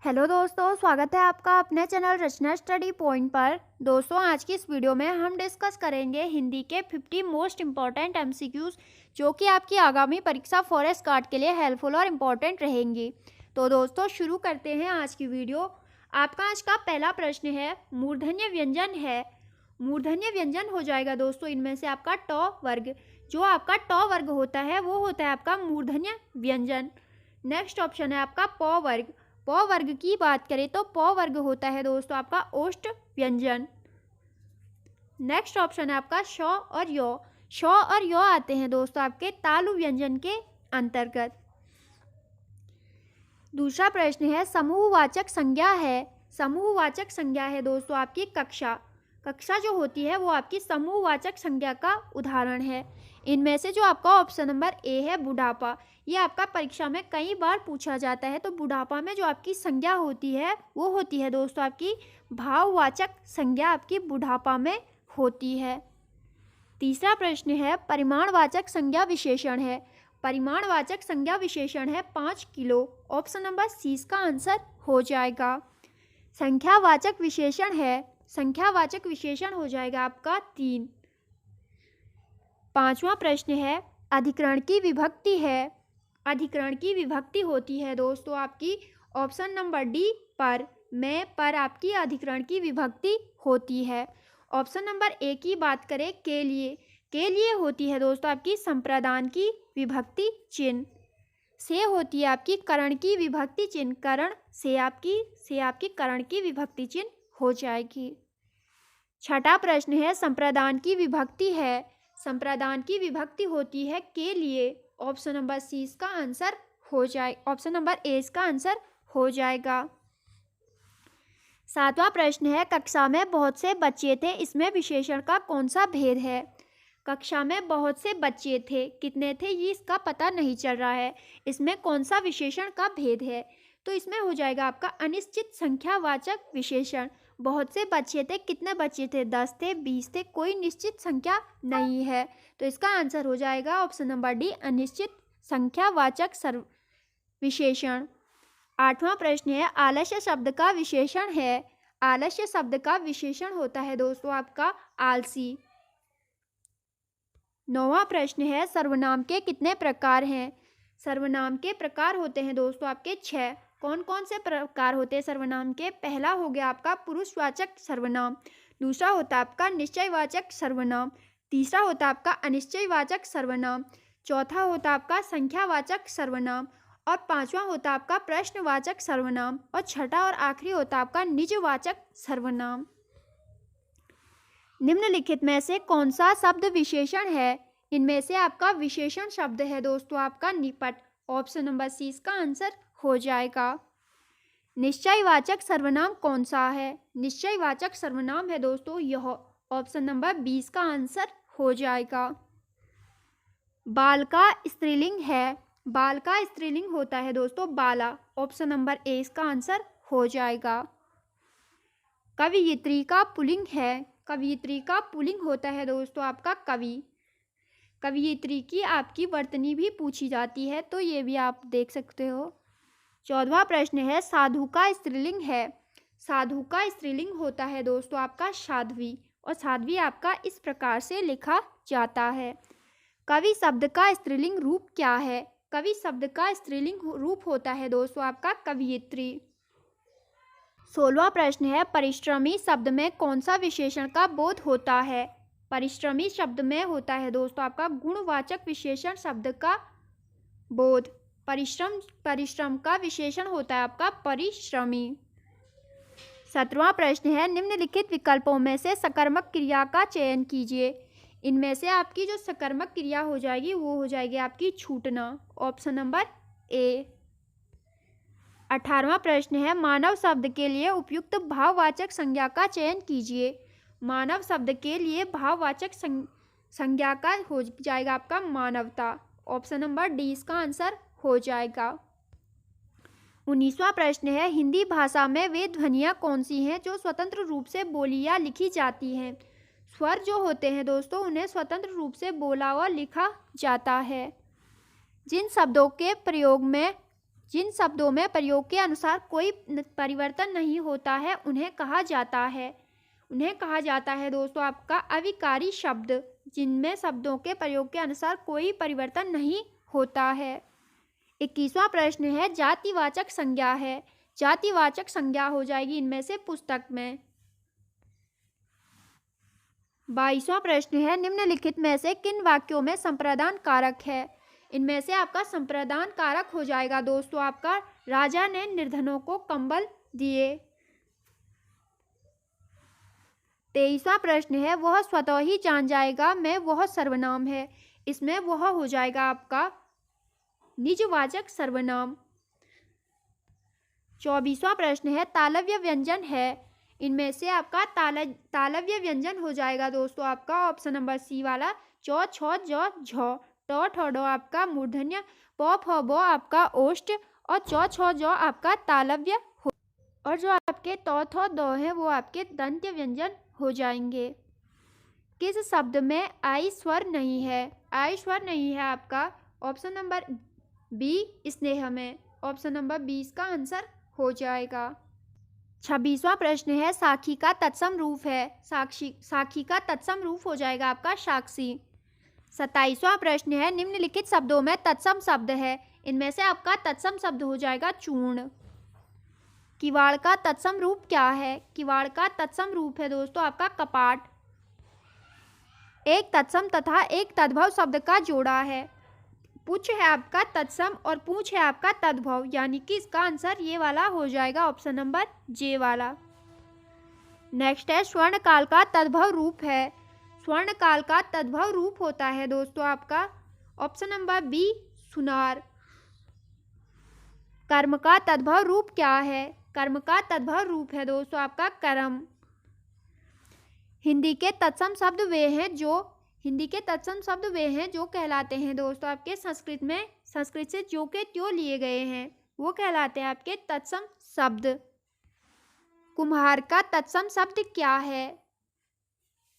Hello दोस्तों, स्वागत है आपका अपने चैनल रचना स्टडी पॉइंट पर। दोस्तों, आज की इस वीडियो में हम डिस्कस करेंगे हिंदी के 50 मोस्ट इम्पॉर्टेंट एमसीक्यूज जो कि आपकी आगामी परीक्षा फॉरेस्ट गार्ड के लिए हेल्पफुल और इम्पॉर्टेंट रहेंगी। तो दोस्तों, शुरू करते हैं आज की वीडियो। आपका आज का पहला प्रश्न है, मूर्धन्य व्यंजन है। मूर्धन्य व्यंजन हो जाएगा दोस्तों इनमें से आपका ट वर्ग। जो आपका ट वर्ग होता है वो होता है आपका मूर्धन्य व्यंजन। नेक्स्ट ऑप्शन है आपका प वर्ग। प वर्ग की बात करें तो प वर्ग होता है दोस्तों आपका ओष्ठ व्यंजन। नेक्स्ट ऑप्शन है आपका श और य। श और य आते हैं दोस्तों आपके तालु व्यंजन के अंतर्गत। दूसरा प्रश्न है, समूहवाचक संज्ञा है। समूहवाचक संज्ञा है दोस्तों आपकी कक्षा। कक्षा जो होती है वो आपकी समूहवाचक संज्ञा का उदाहरण है। इनमें से जो आपका ऑप्शन नंबर ए है बुढ़ापा, ये आपका परीक्षा में कई बार पूछा जाता है। तो बुढ़ापा में जो आपकी संज्ञा होती है वो होती है दोस्तों आपकी भाववाचक संज्ञा, आपकी बुढ़ापा में होती है। तीसरा प्रश्न है, परिमाणवाचक संज्ञा विशेषण है। परिमाणवाचक संज्ञा विशेषण है 5 किलो। ऑप्शन नंबर सी इसका आंसर हो जाएगा। संख्यावाचक विशेषण है, संख्यावाचक विशेषण हो जाएगा आपका 3। पांचवा प्रश्न है, अधिकरण की विभक्ति है। अधिकरण की विभक्ति होती है दोस्तों आपकी ऑप्शन नंबर डी पर, में पर आपकी अधिकरण की विभक्ति होती है। ऑप्शन नंबर ए की बात करें के लिए होती है दोस्तों आपकी संप्रदान की विभक्ति चिन्ह। से होती है आपकी करण की विभक्ति चिन्ह, करण से आपकी करण की विभक्ति चिन्ह हो जाएगी। छठा प्रश्न है, संप्रदान की विभक्ति है। संप्रदान की विभक्ति होती है के लिए। ऑप्शन नंबर सी इसका आंसर हो जाए, ऑप्शन नंबर ए इसका आंसर हो जाएगा। सातवां प्रश्न है, कक्षा में बहुत से बच्चे थे, इसमें विशेषण का कौन सा भेद है। कक्षा में बहुत से बच्चे थे, कितने थे ये इसका पता नहीं चल रहा है। इसमें कौन सा विशेषण का भेद है, तो इसमें हो जाएगा आपका अनिश्चित संख्यावाचक विशेषण। बहुत से बच्चे थे, कितने बच्चे थे, 10 थे, 20 थे, कोई निश्चित संख्या नहीं है। तो इसका आंसर हो जाएगा ऑप्शन नंबर डी, अनिश्चित संख्यावाचक विशेषण। आठवां प्रश्न है, आलस्य शब्द का विशेषण है। आलस्य शब्द का विशेषण होता है दोस्तों आपका आलसी। नौवां प्रश्न है, सर्वनाम के कितने प्रकार हैं। सर्वनाम के प्रकार होते हैं दोस्तों आपके 6। कौन कौन से प्रकार होते हैं सर्वनाम के। पहला हो गया आपका पुरुषवाचक सर्वनाम, दूसरा होता है आपका निश्चयवाचक सर्वनाम, तीसरा होता है आपका अनिश्चयवाचक सर्वनाम, चौथा होता है आपका संख्यावाचक सर्वनाम, और पांचवा होता है आपका प्रश्नवाचक सर्वनाम, और छठा और आखिरी होता है आपका निजवाचक सर्वनाम। निम्नलिखित में से कौन सा शब्द विशेषण है। इनमें से आपका विशेषण शब्द है दोस्तों आपका निपट। ऑप्शन नंबर सी इसका आंसर हो जाएगा। निश्चयवाचक सर्वनाम कौन सा है। निश्चयवाचक सर्वनाम है दोस्तों यह। ऑप्शन नंबर 20 का आंसर हो जाएगा। बाल का स्त्रीलिंग है। बाल का स्त्रीलिंग होता है दोस्तों बाला। ऑप्शन नंबर ए इसका आंसर हो जाएगा। कवयित्री का पुल्लिंग है। कवयित्री का पुल्लिंग होता है दोस्तों आपका कवि। कवयित्री की आपकी वर्तनी भी पूछी जाती है, तो ये भी आप देख सकते हो। 14वां प्रश्न है, साधु का स्त्रीलिंग है। साधु का स्त्रीलिंग होता है दोस्तों आपका साध्वी, और साध्वी आपका इस प्रकार से लिखा जाता है। कवि शब्द का स्त्रीलिंग रूप क्या है। कवि शब्द का स्त्रीलिंग रूप होता है दोस्तों आपका कवयित्री। 16वां प्रश्न है, परिश्रमी शब्द में कौन सा विशेषण का बोध होता है। परिश्रमी शब्द में होता है दोस्तों आपका गुणवाचक विशेषण शब्द का बोध। परिश्रम का विशेषण होता है आपका परिश्रमी। 17वां प्रश्न है, निम्नलिखित विकल्पों में से सकर्मक क्रिया का चयन कीजिए। इनमें से आपकी जो सकर्मक क्रिया हो जाएगी वो हो जाएगी आपकी छूटना। Option number A. 18वां प्रश्न है, मानव शब्द के लिए उपयुक्त भाववाचक संज्ञा का चयन कीजिए। मानव शब्द के लिए भाववाचक संज्ञा का हो जाएगा आपका मानवता। ऑप्शन नंबर डी इसका आंसर हो जाएगा। 19वां प्रश्न है, हिंदी भाषा में वे ध्वनियाँ कौन सी हैं जो स्वतंत्र रूप से बोली या लिखी जाती हैं। स्वर जो होते हैं दोस्तों उन्हें स्वतंत्र रूप से बोला व लिखा जाता है। जिन शब्दों के प्रयोग में जिन शब्दों में प्रयोग के अनुसार कोई परिवर्तन नहीं होता है उन्हें कहा जाता है दोस्तों आपका अविकारी शब्द, जिनमें शब्दों के प्रयोग के अनुसार कोई परिवर्तन नहीं होता है। 21वां प्रश्न है जातिवाचक संज्ञा है। जातिवाचक संज्ञा हो जाएगी इनमें से पुस्तक में। 22वां प्रश्न है निम्नलिखित में से किन वाक्यों में संप्रदान कारक है। इनमें से आपका संप्रदान कारक हो जाएगा दोस्तों आपका राजा ने निर्धनों को कंबल दिए। 23वां प्रश्न है वह स्वतः ही जान जाएगा मैं वह सर्वनाम है। इसमें वह हो जाएगा आपका निजवाचक सर्वनाम। 24वां प्रश्न है तालव्य व्यंजन है। इनमें से आपका तालव्य व्यंजन हो जाएगा दोस्तों आपका ऑप्शन नंबर सी वाला चौ छ ज झ ट ठ ड आपका मूर्धन्य प फ ब आपका ओष्ठ और चौ छ ज आपका तालव्य हो, और जो आपके त थ द है वो आपके दंत्य व्यंजन हो जाएंगे। किस शब्द में आई स्वर नहीं है। आई स्वर नहीं है आपका ऑप्शन नंबर बी स्नेह में। ऑप्शन नंबर 20 का आंसर हो जाएगा। 26वां प्रश्न है साखी का तत्सम रूप है। साखी का तत्सम रूप हो जाएगा आपका साक्षी। 27वां प्रश्न है निम्नलिखित शब्दों में तत्सम शब्द है। इनमें से आपका तत्सम शब्द हो जाएगा चूर्ण। किवाड़ का तत्सम रूप क्या है। किवाड़ का तत्सम रूप है दोस्तों आपका कपाट। एक तत्सम तथा एक तद्भव शब्द का जोड़ा है। पुच्छ है आपका तत्सम और पूछ है आपका तद्भव, यानी कि इसका आंसर ये वाला हो जाएगा ऑप्शन नंबर जे वाला। नेक्स्ट है स्वर्ण काल का तद्भव रूप है। स्वर्ण काल का तद्भव रूप होता है दोस्तों आपका ऑप्शन नंबर बी सुनार। कर्म का तद्भव रूप क्या है। कर्म का तद्भव रूप है दोस्तों आपका कर्म। हिंदी के तत्सम शब्द वे हैं जो कहलाते हैं दोस्तों आपके संस्कृत से जो के त्यों लिए गए हैं वो कहलाते हैं आपके तत्सम शब्द। कुम्हार का तत्सम शब्द क्या है।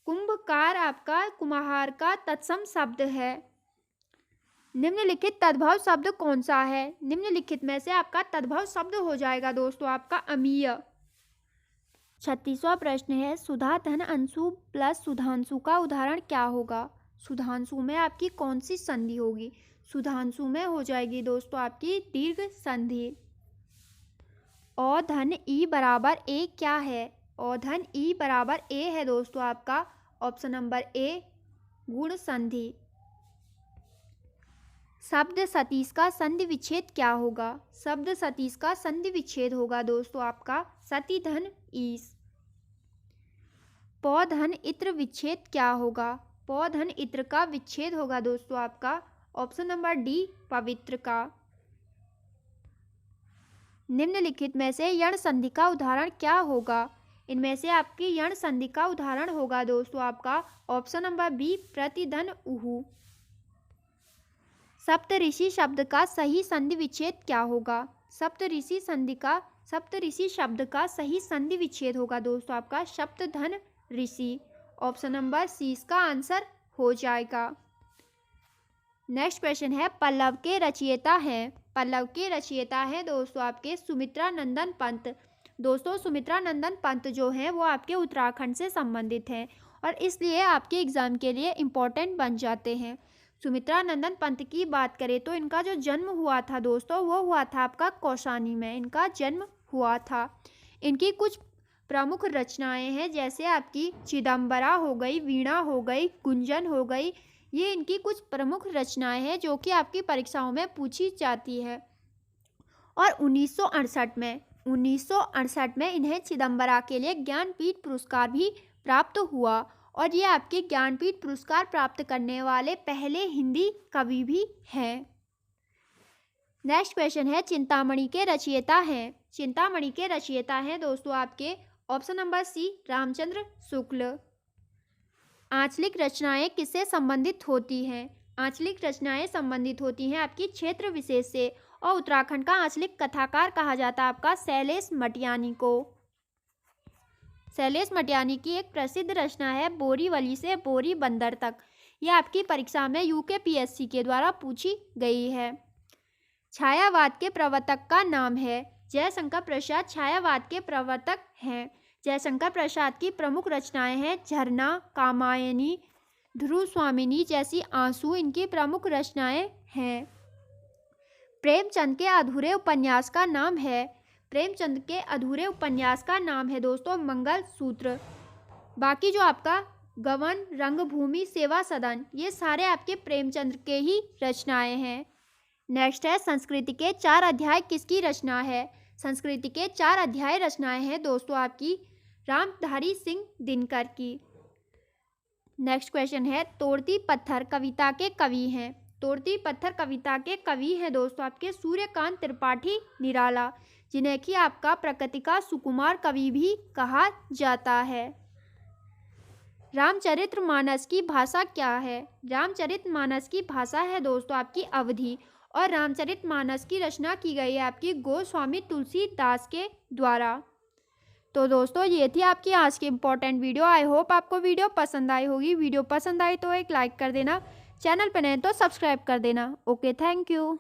कुंभकार आपका कुम्हार का तत्सम शब्द है। निम्नलिखित तद्भव शब्द कौन सा है। निम्नलिखित में से आपका तद्भव शब्द हो जाएगा दोस्तों आपका अमीय। 36वां प्रश्न है सुधा धन अंशु प्लस सुधांशु का उदाहरण क्या होगा। सुधांशु में आपकी कौन सी संधि होगी। सुधांशु में हो जाएगी दोस्तों आपकी दीर्घ संधि। औधन ई बराबर ए क्या है। औधन ई बराबर ए है दोस्तों आपका ऑप्शन नंबर ए गुण संधि। शब्द सतीश का संधि विच्छेद क्या होगा। शब्द सतीश का संधि विच्छेद होगा दोस्तों आपका सती धन ईस। पौधन इत्र विच्छेद क्या होगा। पौधन इत्र का विच्छेद होगा दोस्तों आपका ऑप्शन नंबर डी पवित्र का। निम्नलिखित में से यण संधि का उदाहरण क्या होगा। इनमें से आपकी यण संधि का उदाहरण होगा दोस्तों आपका ऑप्शन नंबर बी प्रतिधन उहु। सप्तऋषि शब्द का सही संधि विच्छेद क्या होगा। सप्तऋषि शब्द का सही संधि विच्छेद होगा दोस्तों आपका सप्तधन ऋषि। ऑप्शन नंबर सी इसका आंसर हो जाएगा। नेक्स्ट क्वेश्चन है पल्लव के रचयिता हैं। पल्लव के रचयिता हैं दोस्तों आपके सुमित्रा नंदन पंत। दोस्तों सुमित्रा नंदन पंत जो हैं वो आपके उत्तराखंड से संबंधित हैं और इसलिए आपके एग्जाम के लिए इम्पोर्टेंट बन जाते हैं। सुमित्रा नंदन पंत की बात करें तो इनका जो जन्म हुआ था दोस्तों वो हुआ था आपका कौशानी में इनका जन्म हुआ था। इनकी कुछ प्रमुख रचनाएं हैं जैसे आपकी चिदम्बरा हो गई, वीणा हो गई, गुंजन हो गई। ये इनकी कुछ प्रमुख रचनाएं हैं जो कि आपकी परीक्षाओं में पूछी जाती है। और 1968 में इन्हें चिदम्बरा के लिए ज्ञानपीठ पुरस्कार भी प्राप्त हुआ और ये आपके ज्ञानपीठ पुरस्कार प्राप्त करने वाले पहले हिंदी कवि भी हैं। नेक्स्ट क्वेश्चन है चिंतामणि के रचयिता हैं। चिंतामणि के रचयिता हैं दोस्तों आपके option number C Ramchandra Shukla. आंचलिक रचनाएं किससे संबंधित होती हैं। आंचलिक रचनाएं संबंधित होती हैं आपकी क्षेत्र विशेष से और उत्तराखंड का आंचलिक कथाकार कहा जाता है आपका शैलेश मटियानी को। शैलेश मटियानी की एक प्रसिद्ध रचना है बोरीवली से बोरी बंदर तक। यह आपकी परीक्षा में यूकेपीएससी के द्वारा पूछी गई है। छायावाद के प्रवर्तक का नाम है? जयशंकर प्रसाद छायावाद के प्रवर्तक हैं। जयशंकर प्रसाद की प्रमुख रचनाएं हैं झरना, कामायनी, ध्रुव स्वामिनी जैसी आंसू इनकी प्रमुख रचनाएं हैं। प्रेमचंद के अधूरे उपन्यास का नाम है? प्रेमचंद के अधूरे उपन्यास का नाम है दोस्तों मंगलसूत्र। बाकी जो आपका गबन, रंगभूमि, सेवा सदन, ये सारे आपके प्रेमचंद के ही रचनाएं हैं। नेक्स्ट है संस्कृति के 4 अध्याय किसकी रचना है? संस्कृति के 4 अध्याय रचनाएं हैं दोस्तों आपकी रामधारी सिंह दिनकर की। नेक्स्ट क्वेश्चन है तोड़ती पत्थर कविता के कवि हैं? तोड़ती पत्थर कविता के कवि हैं दोस्तों आपके सूर्यकांत त्रिपाठी निराला, जिन्हें कि आपका प्रकृति का सुकुमार कवि भी कहा जाता है। रामचरितमानस की भाषा क्या है? रामचरितमानस की भाषा है दोस्तों आपकी अवधी, और रामचरितमानस की रचना की गई है आपकी गोस्वामी तुलसीदास के द्वारा। तो दोस्तों ये थी आपकी आज की इम्पोर्टेंट वीडियो। आई होप आपको वीडियो पसंद आई होगी। वीडियो पसंद आई तो एक लाइक कर देना, चैनल पर नए तो सब्सक्राइब कर देना। Okay, thank you.